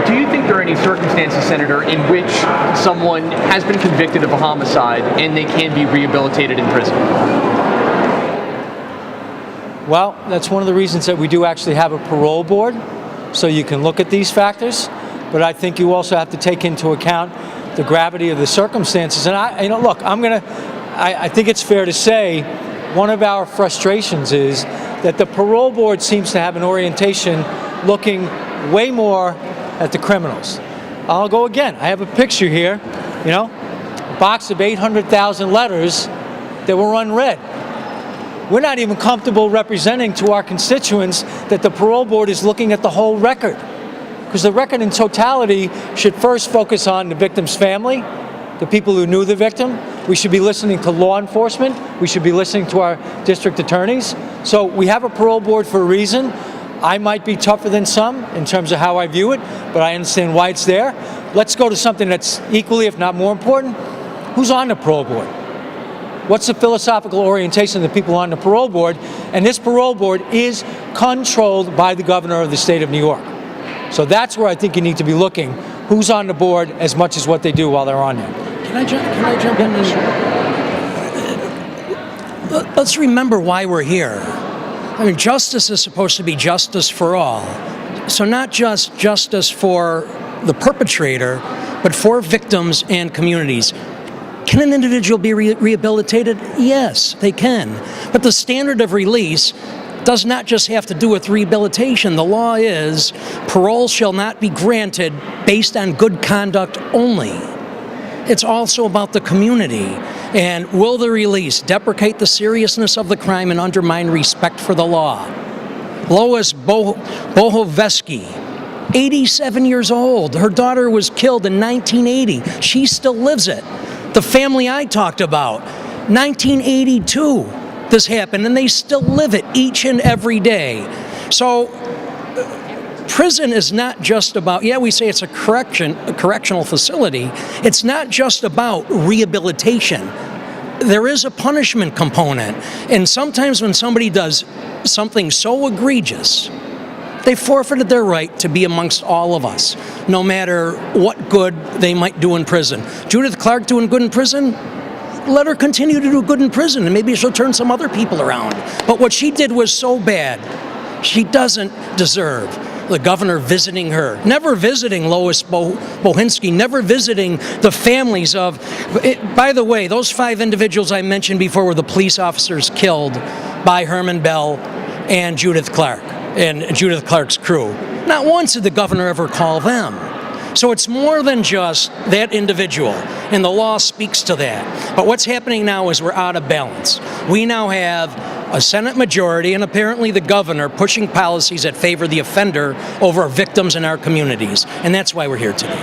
Do you think there are any circumstances, Senator, in which someone has been convicted of a homicide and they can be rehabilitated in prison? Well, that's one of the reasons that we do actually have a parole board, so you can look at these factors. But I think you also have to take into account the gravity of the circumstances. And I think it's fair to say one of our frustrations is that the parole board seems to have an orientation looking way more at the criminals. I'll go again. I have a picture here, a box of 800,000 letters that were unread. We're not even comfortable representing to our constituents that the parole board is looking at the whole record, because the record in totality should first focus on the victim's family, the people who knew the victim. We should be listening to law enforcement. We should be listening to our district attorneys. So we have a parole board for a reason. I might be tougher than some in terms of how I view it, but I understand why it's there. Let's go to something that's equally, if not more important. Who's on the parole board? What's the philosophical orientation of the people on the parole board? And this parole board is controlled by the governor of the state of New York. So that's where I think you need to be looking. Who's on the board as much as what they do while they're on there. Can I jump in? Let's remember why we're here. I mean, justice is supposed to be justice for all. So not just justice for the perpetrator, but for victims and communities. Can an individual be rehabilitated? Yes, they can. But the standard of release does not just have to do with rehabilitation. The law is parole shall not be granted based on good conduct only. It's also about the community. And will the release deprecate the seriousness of the crime and undermine respect for the law? Lois Bohoveski, 87 years old. Her daughter was killed in 1980. She still lives it. The family I talked about, 1982, this happened, and they still live it each and every day. So prison is not just about, we say it's a correctional facility. It's not just about rehabilitation. There is a punishment component. And sometimes when somebody does something so egregious, they forfeited their right to be amongst all of us, no matter what good they might do in prison. Judith Clark doing good in prison? Let her continue to do good in prison, and maybe she'll turn some other people around. But what she did was so bad, she doesn't deserve the governor visiting her, never visiting Lois Bohinsky, never visiting the families of, by the way, those 5 individuals I mentioned before were the police officers killed by Herman Bell and Judith Clark and Judith Clark's crew. Not once did the governor ever call them. So it's more than just that individual, and the law speaks to that. But what's happening now is we're out of balance. We now have a Senate majority and apparently the governor pushing policies that favor the offender over victims in our communities. And that's why we're here today.